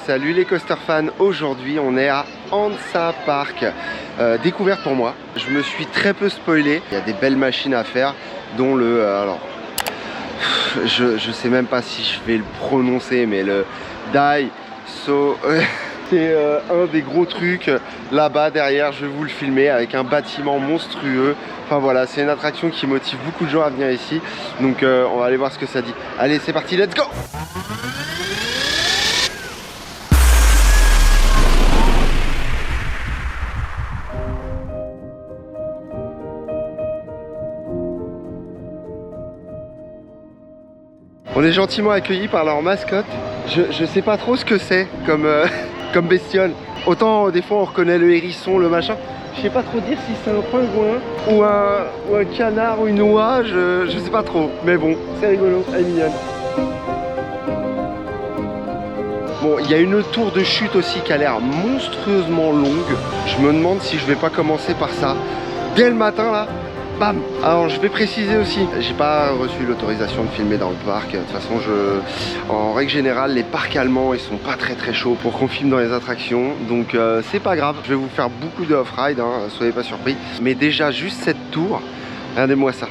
Salut les coaster fans, aujourd'hui on est à Hansa Park, découverte pour moi. Je me suis très peu spoilé, il y a des belles machines à faire, dont le... je sais même pas si je vais le prononcer, mais le Dai-So... C'est un des gros trucs là-bas derrière, je vais vous le filmer, avec un bâtiment monstrueux. Enfin voilà, c'est une attraction qui motive beaucoup de gens à venir ici, donc on va aller voir ce que ça dit. Allez, c'est parti, let's go! On est gentiment accueillis par leur mascotte. Je sais pas trop ce que c'est comme, comme bestiole. Autant des fois on reconnaît le hérisson, le machin. Je sais pas trop dire si c'est un pingouin ou un canard ou une oie, je sais pas trop. Mais bon, c'est rigolo, elle est mignonne. Bon, il y a une tour de chute aussi qui a l'air monstrueusement longue. Je me demande si je vais pas commencer par ça. Dès le matin là. Bam. Alors je vais préciser aussi, j'ai pas reçu l'autorisation de filmer dans le parc. De toute façon, en règle générale, les parcs allemands ils sont pas très chauds pour qu'on filme dans les attractions. Donc c'est pas grave, je vais vous faire beaucoup de off-ride, hein, soyez pas surpris. Mais déjà juste cette tour, regardez-moi ça.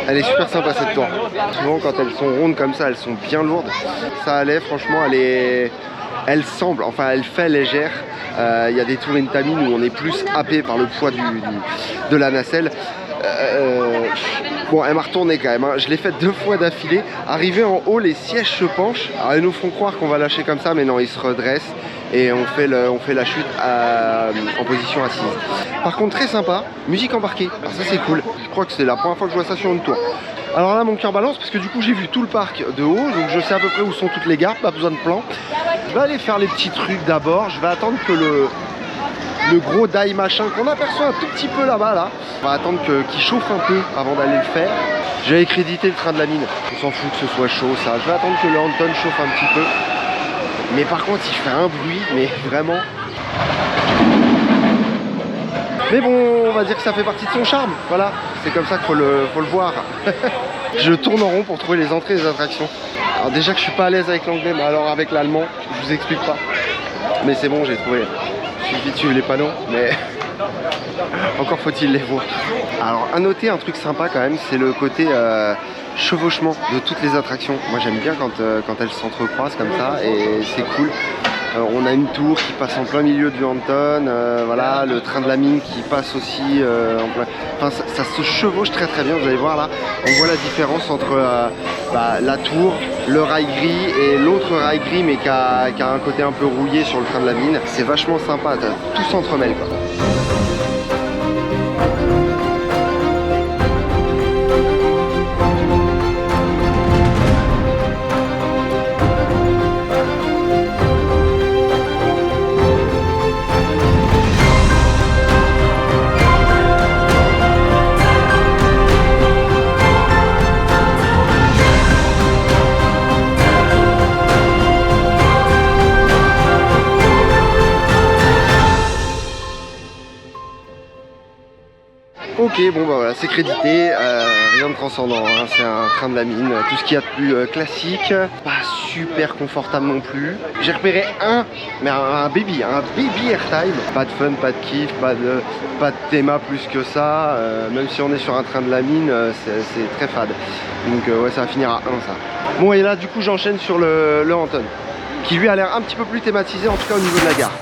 Elle est super sympa cette tour. Souvent quand elles sont rondes comme ça, elles sont bien lourdes. Ça allait, franchement, elle semble, enfin elle fait légère. Il y a des tours Intamin où on est plus happé par le poids de la nacelle. Bon, elle m'a retourné quand même, hein. Je l'ai faite 2 fois d'affilée. Arrivé en haut, les sièges se penchent. Alors ils nous font croire qu'on va lâcher comme ça, mais non, ils se redressent. Et on fait la chute en position assise. Par contre, très sympa, musique embarquée. Alors ça c'est cool. Je crois que c'est la première fois que je vois ça sur une tour. Alors là, mon cœur balance parce que du coup j'ai vu tout le parc de haut, donc je sais à peu près où sont toutes les gares, pas besoin de plan. Je vais aller faire les petits trucs d'abord. Je vais attendre que le gros die machin qu'on aperçoit un tout petit peu là-bas là. On va attendre qu'il chauffe un peu avant d'aller le faire. J'ai crédité le train de la mine. On s'en fout que ce soit chaud ça. Je vais attendre que le Anton chauffe un petit peu. Mais par contre il fait un bruit, mais vraiment. Mais bon, on va dire que ça fait partie de son charme. Voilà, c'est comme ça qu'il faut le voir. Je tourne en rond pour trouver les entrées des attractions. Alors déjà que je suis pas à l'aise avec l'anglais, mais alors avec l'allemand, je vous explique pas. Mais c'est bon, j'ai trouvé. Il suffit de suivre les panneaux, mais encore faut-il les voir. Alors à noter un truc sympa quand même, c'est le côté chevauchement de toutes les attractions. Moi j'aime bien quand elles s'entrecroisent comme ça et c'est cool. On a une tour qui passe en plein milieu du Anton, voilà, le train de la mine qui passe aussi en plein... Enfin, ça se chevauche très bien, vous allez voir là, on voit la différence entre la tour, le rail gris et l'autre rail gris mais qui a un côté un peu rouillé sur le train de la mine. C'est vachement sympa, tout s'entremêle quoi. Ok, bon bah voilà, c'est crédité, rien de transcendant, hein, c'est un train de la mine, tout ce qu'il y a de plus classique, pas super confortable non plus. J'ai repéré un baby airtime, pas de fun, pas de kiff, pas de théma plus que ça, même si on est sur un train de la mine, c'est très fade. Donc ouais, ça va finir à 1 ça. Bon et là du coup j'enchaîne sur le Anton, qui lui a l'air un petit peu plus thématisé, en tout cas au niveau de la gare.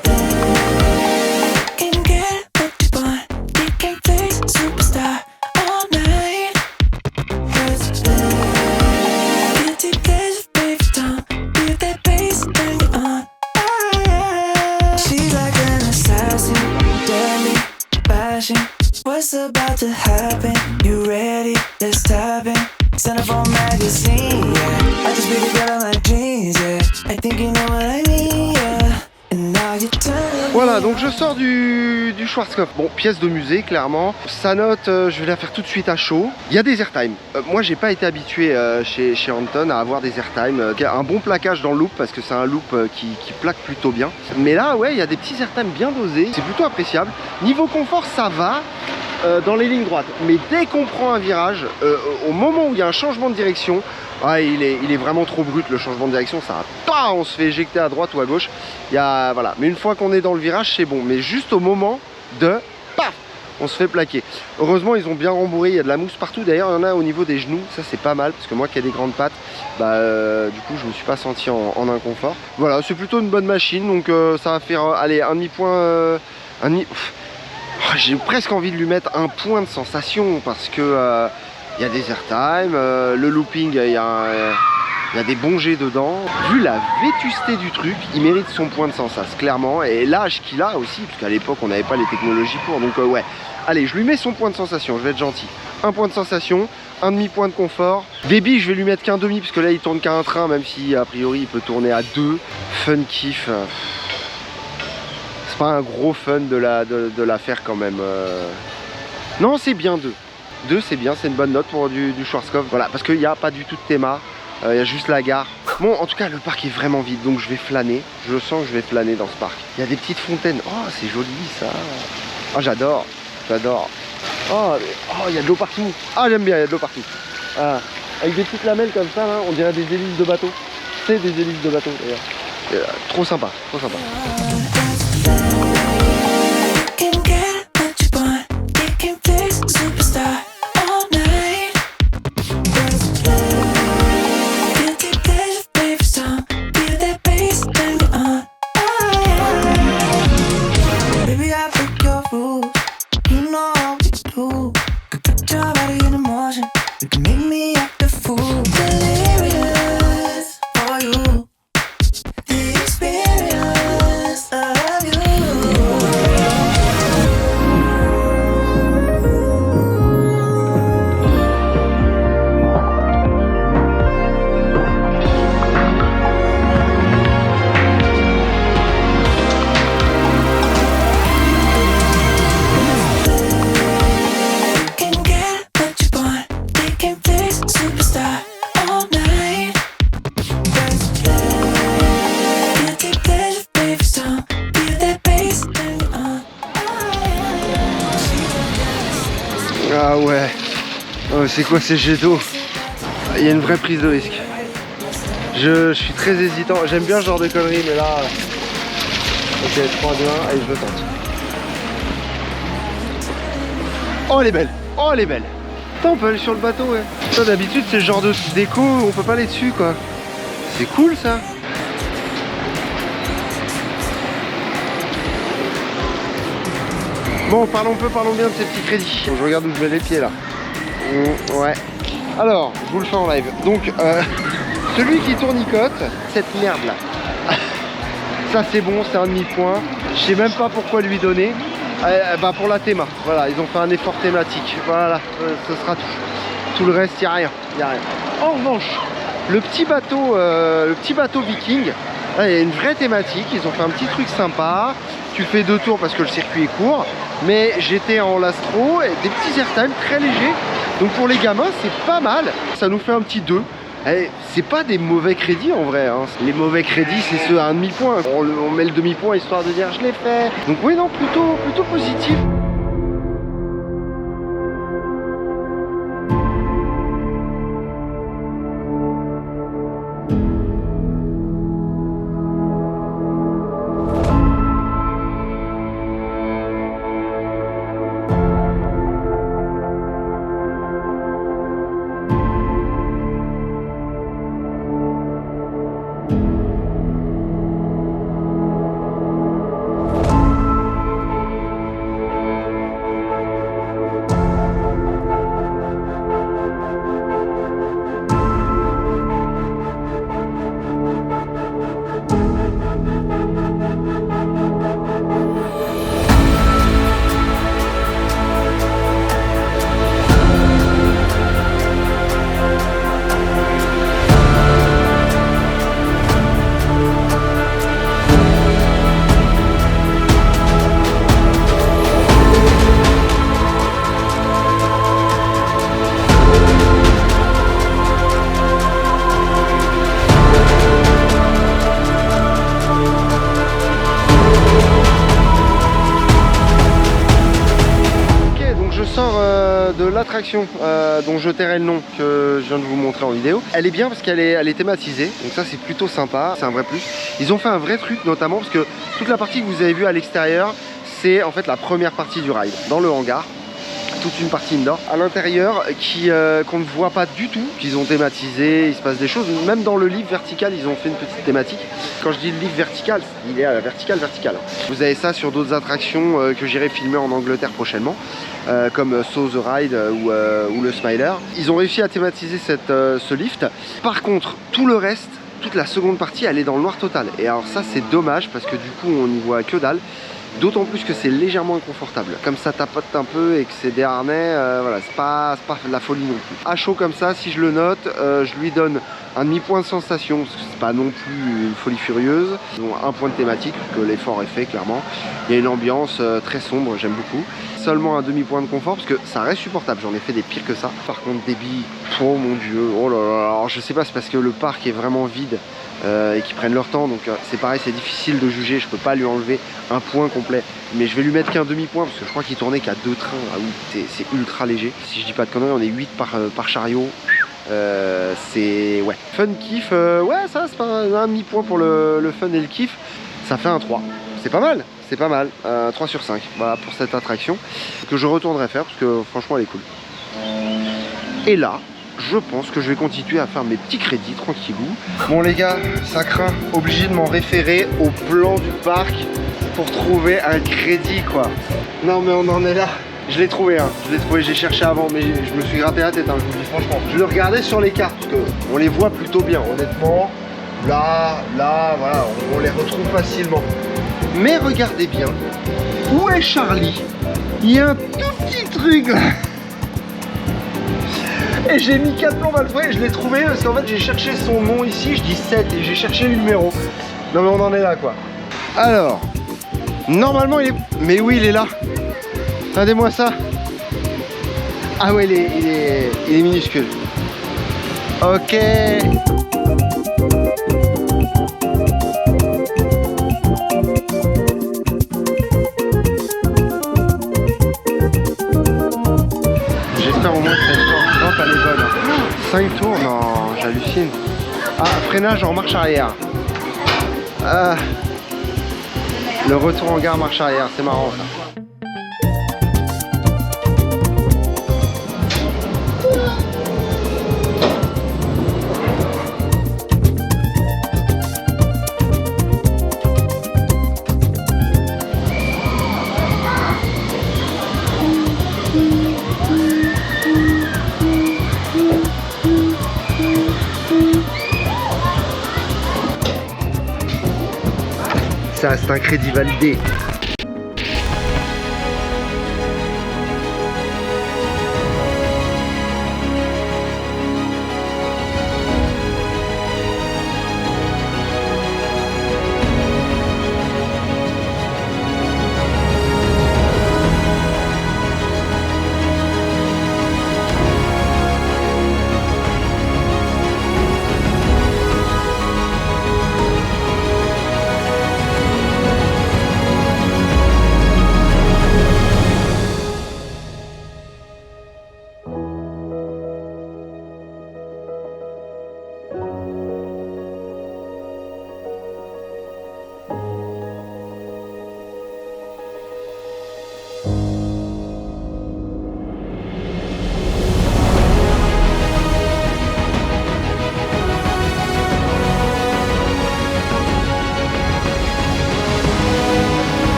What's about to happen? You ready? Let's tap in. Centerfold magazine, yeah. I just be the girl in my jeans, yeah. I think you know what I mean, yeah. And now you're turning. Voilà, donc je sors du Schwarzkopf. Bon, pièce de musée, clairement. Sa note, je vais la faire tout de suite à chaud. Il y a des airtime. Moi, j'ai pas été habitué chez Anton à avoir des airtime. Un bon plaquage dans le loop, parce que c'est un loop qui plaque plutôt bien. Mais là, ouais, il y a des petits airtime bien dosés. C'est plutôt appréciable. Niveau confort, ça va. Dans les lignes droites, mais dès qu'on prend un virage, au moment où il y a un changement de direction, il est vraiment trop brut le changement de direction, ça va, on se fait éjecter à droite ou à gauche, voilà. Mais une fois qu'on est dans le virage, c'est bon, mais juste au moment de paf, on se fait plaquer. Heureusement, ils ont bien rembourré, il y a de la mousse partout. D'ailleurs, il y en a au niveau des genoux, ça c'est pas mal, parce que moi qui ai des grandes pattes, du coup je me suis pas senti en inconfort. Voilà, c'est plutôt une bonne machine, donc ça va faire allez, un demi-point, j'ai presque envie de lui mettre un point de sensation parce que y a des airtime, le looping, il y a des bons jets dedans. Vu la vétusté du truc, il mérite son point de sensation, clairement. Et l'âge qu'il a aussi, parce qu'à l'époque on n'avait pas les technologies pour. Donc ouais, allez, je lui mets son point de sensation, je vais être gentil. Un point de sensation, un demi-point de confort. Baby, je vais lui mettre qu'un demi, parce que là il tourne qu'à un train, même si a priori il peut tourner à deux. Fun kiff. Pas un gros fun de la faire quand même. Non, c'est bien 2. 2 c'est bien, c'est une bonne note pour du Schwarzkopf. Voilà, parce qu'il n'y a pas du tout de théma, il y a juste la gare. Bon, en tout cas, le parc est vraiment vide, donc je vais flâner. Je sens que je vais flâner dans ce parc. Il y a des petites fontaines. Oh, c'est joli ça. Oh, j'adore. J'adore. Oh, il y a de l'eau partout. Ah, j'aime bien, il y a de l'eau partout. Ah, avec des petites lamelles comme ça, là, on dirait des hélices de bateau. C'est des hélices de bateau d'ailleurs. Trop sympa, trop sympa. Ah ouais, oh, c'est quoi ces jets d'eau? Il y a une vraie prise de risque. Je suis très hésitant, j'aime bien ce genre de conneries, mais là... Ok, 3, 2, 1, allez, je le tente. Oh, elle est belle! Oh, elle est belle! Putain, on peut aller sur le bateau, ouais. Ça, d'habitude, c'est ce genre de déco, on peut pas aller dessus, quoi. C'est cool, ça. Bon, parlons bien de ces petits crédits. Je regarde où je mets les pieds, là. Ouais. Alors, je vous le fais en live. Donc, celui qui tournicote, cette merde-là. Ça, c'est bon, c'est un demi-point. Je sais même pas pourquoi lui donner. Bah, pour la théma. Voilà, ils ont fait un effort thématique. Voilà, ce sera tout. Tout le reste, il n'y a rien. En revanche, le petit bateau viking, là, il y a une vraie thématique. Ils ont fait un petit truc sympa. Tu fais 2 tours parce que le circuit est court. Mais j'étais en lastro, et des petits airtime très légers. Donc pour les gamins, c'est pas mal. Ça nous fait un petit 2. C'est pas des mauvais crédits en vrai, hein. Les mauvais crédits, c'est ceux à un demi-point. On met le demi-point histoire de dire je l'ai fait. Donc oui, non, plutôt positif. attraction dont je tairai le nom que je viens de vous montrer en vidéo, elle est bien parce qu'elle est thématisée, donc ça c'est plutôt sympa, c'est un vrai plus. Ils ont fait un vrai truc notamment parce que toute la partie que vous avez vue à l'extérieur, c'est en fait la première partie du ride, dans le hangar. Toute une partie indoor à l'intérieur qu'on ne voit pas du tout, qu'ils ont thématisé, il se passe des choses, même dans le lift vertical ils ont fait une petite thématique. Quand je dis le lift vertical, il est à la verticale. Vous avez ça sur d'autres attractions que j'irai filmer en Angleterre prochainement, comme So the Ride ou le Smiler. Ils ont réussi à thématiser ce lift. Par contre, tout le reste, toute la seconde partie, elle est dans le noir total. Et alors ça c'est dommage parce que du coup on n'y voit que dalle. D'autant plus que c'est légèrement inconfortable. Comme ça tapote un peu et que c'est des harnais, voilà, c'est pas de la folie non plus. À chaud comme ça, si je le note, je lui donne un demi-point de sensation, parce que c'est pas non plus une folie furieuse. Ils ont un point de thématique, que l'effort est fait clairement. Il y a une ambiance très sombre, j'aime beaucoup. Seulement un demi-point de confort, parce que ça reste supportable, j'en ai fait des pires que ça. Par contre, débit, oh mon dieu, oh là là, alors je sais pas, c'est parce que le parc est vraiment vide. Et qui prennent leur temps, donc c'est pareil, c'est difficile de juger, je peux pas lui enlever un point complet, mais je vais lui mettre qu'un demi-point parce que je crois qu'il tournait qu'à 2 trains, ah oui, c'est ultra léger. Si je dis pas de conneries, on est 8 par chariot, c'est ouais. Fun kiff, ouais, ça c'est un demi-point pour le fun et le kiff, ça fait un 3, c'est pas mal. C'est pas mal, 3 sur 5 voilà, pour cette attraction que je retournerai faire parce que franchement elle est cool. Et là, je pense que je vais continuer à faire mes petits crédits tranquillou. Bon les gars, ça craint, obligé de m'en référer au plan du parc pour trouver un crédit quoi. Non mais on en est là. Je l'ai trouvé, hein. J'ai cherché avant, mais je me suis gratté la tête, hein, je vous dis franchement. Je le regardais sur les cartes, parce qu'on les voit plutôt bien, honnêtement. Là, voilà, on les retrouve facilement. Mais regardez bien, où est Charlie? Il y a un tout petit truc là. Et j'ai mis 4 plombs à le trouver et je l'ai trouvé parce qu'en fait j'ai cherché son nom ici, je dis 7 et j'ai cherché le numéro. Non mais on en est là quoi. Alors, normalement il est... Mais oui il est là. Regardez-moi ça. Ah ouais il est minuscule. Ok. J'espère au moins que cette rampe elle est bonne. 5 tours, non, j'hallucine. Ah, freinage en marche arrière. Le retour en gare marche arrière, c'est marrant ça. Ça, c'est un crédit validé.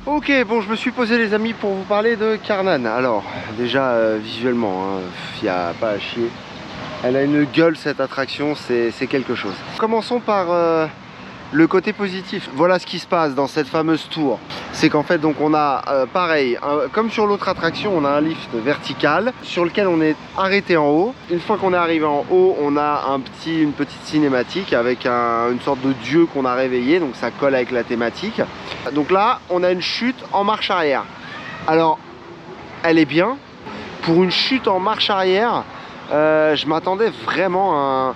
Ok, bon, je me suis posé les amis pour vous parler de Karnan. Alors, déjà visuellement, il n'y a pas à chier. Elle a une gueule cette attraction, c'est quelque chose. Commençons par le côté positif. Voilà ce qui se passe dans cette fameuse tour. C'est qu'en fait, donc on a pareil, comme sur l'autre attraction, on a un lift vertical sur lequel on est arrêté en haut. Une fois qu'on est arrivé en haut, on a une petite cinématique avec une sorte de dieu qu'on a réveillé, donc ça colle avec la thématique. Donc là, on a une chute en marche arrière. Alors, elle est bien. Pour une chute en marche arrière, je m'attendais vraiment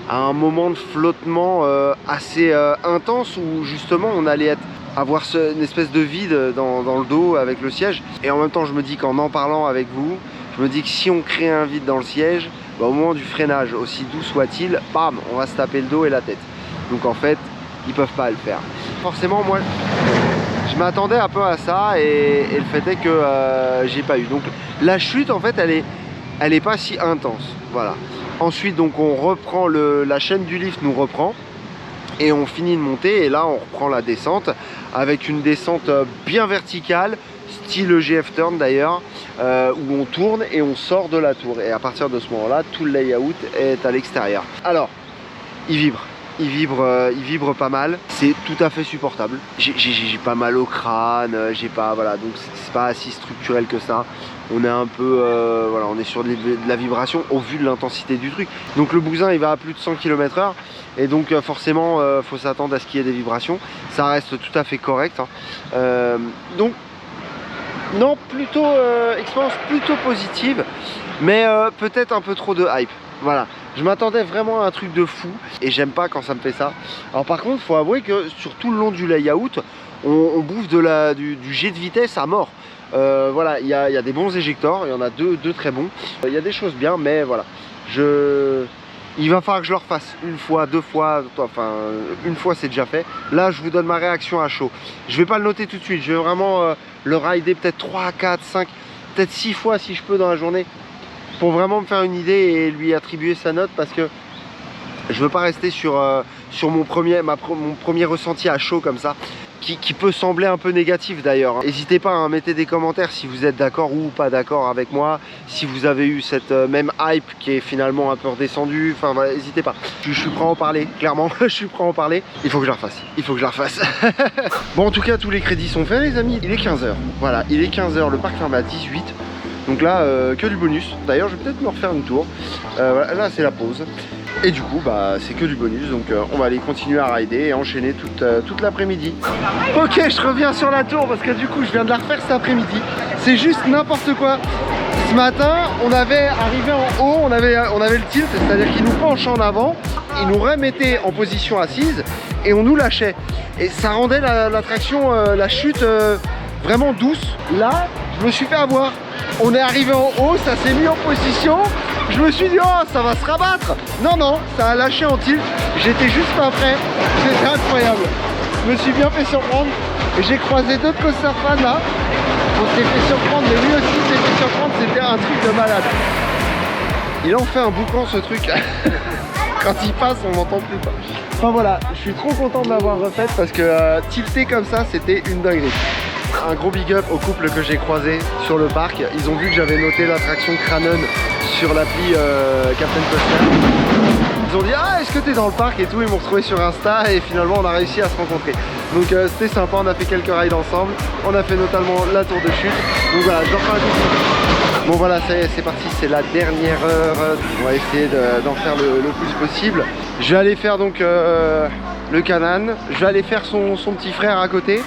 à un moment de flottement assez intense où justement on allait avoir une espèce de vide dans le dos avec le siège. Et en même temps, je me dis qu'en parlant avec vous, je me dis que si on crée un vide dans le siège, bah, au moment du freinage, aussi doux soit-il, bam, on va se taper le dos et la tête. Donc en fait, ils peuvent pas le faire. Forcément, moi, je m'attendais un peu à ça et le fait est que j'ai pas eu. Donc la chute, en fait, elle est pas si intense. Voilà. Ensuite, donc on reprend la chaîne du lift nous reprend et on finit de monter et là on reprend la descente avec une descente bien verticale, style GF Turn d'ailleurs, où on tourne et on sort de la tour. Et à partir de ce moment-là, tout le layout est à l'extérieur. Alors, il vibre pas mal, c'est tout à fait supportable. J'ai pas mal au crâne, j'ai pas, voilà, donc c'est pas si structurel que ça. On est un peu, voilà, on est sur de la vibration au vu de l'intensité du truc. Donc le bousin il va à plus de 100 km/h et donc forcément faut s'attendre à ce qu'il y ait des vibrations. Ça reste tout à fait correct, hein. Donc non, plutôt expérience plutôt positive, mais peut-être un peu trop de hype. Voilà, je m'attendais vraiment à un truc de fou et j'aime pas quand ça me fait ça. Alors par contre, faut avouer que sur tout le long du layout, on bouffe du jet de vitesse à mort. Voilà, il y a des bons éjecteurs, il y en a deux très bons. Il y a des choses bien, mais voilà, il va falloir que je le refasse une fois, deux fois, enfin une fois c'est déjà fait. Là, je vous donne ma réaction à chaud. Je vais pas le noter tout de suite, je vais vraiment le rider peut-être 3, 4, 5, peut-être 6 fois si je peux dans la journée, pour vraiment me faire une idée et lui attribuer sa note, parce que je veux pas rester sur mon premier ressenti à chaud comme ça, qui peut sembler un peu négatif d'ailleurs. N'hésitez pas à mettre des commentaires si vous êtes d'accord ou pas d'accord avec moi, si vous avez eu cette même hype qui est finalement un peu redescendue, enfin voilà, n'hésitez pas. Je suis prêt à en parler, clairement, je suis prêt à en parler. Il faut que je la refasse, il faut que je la refasse. Bon, en tout cas, tous les crédits sont faits les amis, il est 15 h. Voilà, il est 15 h, le parc ferme à 18. Donc là, que du bonus. D'ailleurs, je vais peut-être me refaire une tour. Voilà, là, c'est la pause. Et du coup, bah, c'est que du bonus. Donc, on va aller continuer à rider et enchaîner toute l'après-midi. Ok, je reviens sur la tour parce que du coup, je viens de la refaire cet après-midi. C'est juste n'importe quoi. Ce matin, on avait arrivé en haut, on avait le tilt, c'est-à-dire qu'il nous penche en avant, il nous remettait en position assise et on nous lâchait. Et ça rendait l'attraction, la chute vraiment douce. Là, je me suis fait avoir. On est arrivé en haut, ça s'est mis en position. Je me suis dit, oh, ça va se rabattre. Non, non, ça a lâché en tilt. J'étais juste pas prêt. C'était incroyable. Je me suis bien fait surprendre. Et j'ai croisé d'autres coaster fans là. On s'est fait surprendre, mais lui aussi s'est fait surprendre. C'était un truc de malade. Il en fait un boucan ce truc. Quand il passe, on n'entend plus pas. Enfin voilà, je suis trop content de l'avoir refaite parce que tilter comme ça, c'était une dinguerie. Un gros big up au couple que j'ai croisé sur le parc. Ils ont vu que j'avais noté l'attraction Cranon sur l'appli Captain Coaster. Ils ont dit, ah, est-ce que t'es dans le parc et tout. Ils m'ont retrouvé sur Insta et finalement on a réussi à se rencontrer. Donc c'était sympa, on a fait quelques rides ensemble. On a fait notamment la tour de chute. Donc voilà, je leur fais un coucou. Bon voilà, ça y est, c'est parti, c'est la dernière heure. On va essayer d'en faire le plus possible. Je vais aller faire donc le Canaan. Je vais aller faire son petit frère à côté.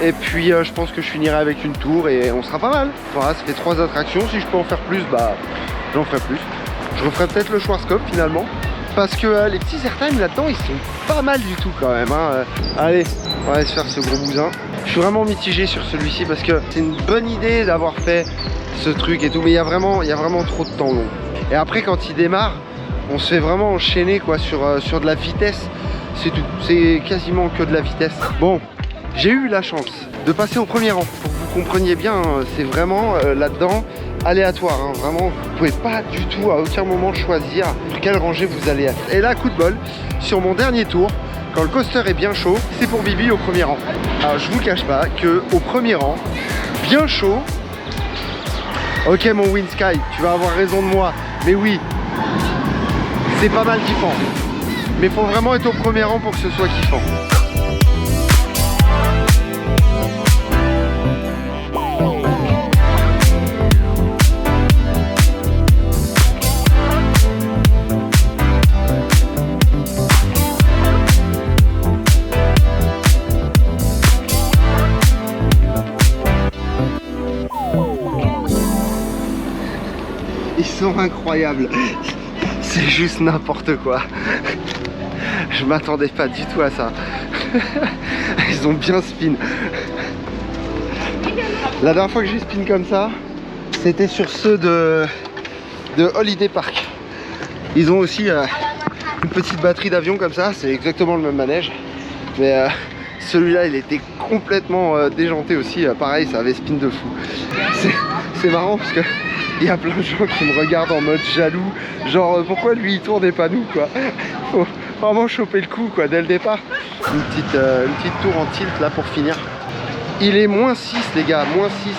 Et puis je pense que je finirai avec une tour et on sera pas mal. Voilà, ça fait 3 attractions. Si je peux en faire plus, bah j'en ferai plus. Je referai peut-être le Schwarzkopf finalement. Parce que les petits airtime là-dedans, ils sont pas mal du tout quand même, hein. Allez, on va aller se faire ce gros bousin. Je suis vraiment mitigé sur celui-ci parce que c'est une bonne idée d'avoir fait ce truc et tout. Mais il y a vraiment trop de temps long. Et après quand il démarre, on se fait vraiment enchaîner quoi sur de la vitesse. C'est tout, c'est quasiment que de la vitesse. Bon. J'ai eu la chance de passer au premier rang. Pour que vous compreniez bien, c'est vraiment là-dedans aléatoire. Hein. Vraiment, vous pouvez pas du tout à aucun moment choisir sur quelle rangée vous allez être. Et là, coup de bol, sur mon dernier tour, quand le coaster est bien chaud, c'est pour Bibi au premier rang. Alors je vous cache pas que au premier rang, bien chaud. Ok mon Windsky, tu vas avoir raison de moi. Mais oui, c'est pas mal kiffant. Mais faut vraiment être au premier rang pour que ce soit kiffant. Ils sont incroyables. C'est juste n'importe quoi. Je m'attendais pas du tout à ça. Ils ont bien spin. La dernière fois que j'ai spin comme ça, c'était sur ceux de Holiday Park. Ils ont aussi une petite batterie d'avion comme ça, c'est exactement le même manège. Mais celui-là, il était complètement déjanté aussi. Pareil, ça avait spin de fou. C'est marrant parce que il y a plein de gens qui me regardent en mode jaloux. Genre, pourquoi lui il tourne et pas nous, quoi. Faut vraiment choper le coup, quoi, dès le départ. Une petite tour en tilt là pour finir. Il est -6 les gars, -6.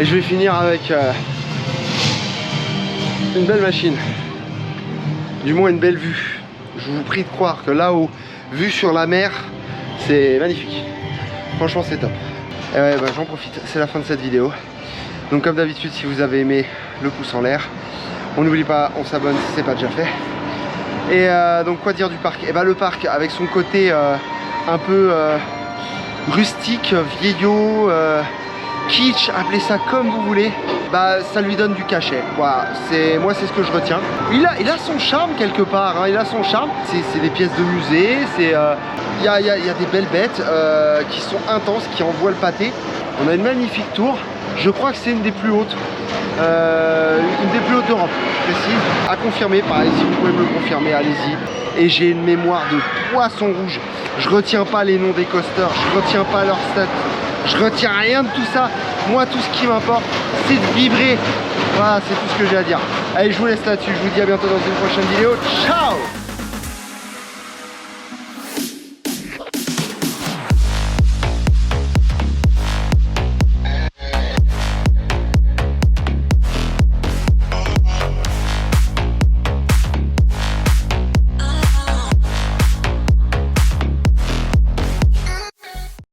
Et je vais finir avec une belle machine. Du moins une belle vue. Je vous prie de croire que là-haut, vue sur la mer, c'est magnifique. Franchement c'est top. Et ouais, bah, j'en profite, c'est la fin de cette vidéo. Donc comme d'habitude, si vous avez aimé, le pouce en l'air. On n'oublie pas, on s'abonne si c'est pas déjà fait. Et donc quoi dire du parc? Et bah le parc avec son côté un peu rustique, vieillot, kitsch, appelez ça comme vous voulez, bah ça lui donne du cachet. Voilà, moi c'est ce que je retiens. Il a son charme quelque part, hein, il a son charme. C'est des pièces de musée, il y a des belles bêtes qui sont intenses, qui envoient le pâté. On a une magnifique tour. Je crois que c'est une des plus hautes. Une des plus hautes d'Europe, je précise. À confirmer, pareil, si vous pouvez me le confirmer, allez-y. Et j'ai une mémoire de poisson rouge. Je retiens pas les noms des coasters, je retiens pas leurs stats, je retiens rien de tout ça. Moi, tout ce qui m'importe, c'est de vibrer. Voilà, c'est tout ce que j'ai à dire. Allez, je vous laisse là-dessus. Je vous dis à bientôt dans une prochaine vidéo. Ciao!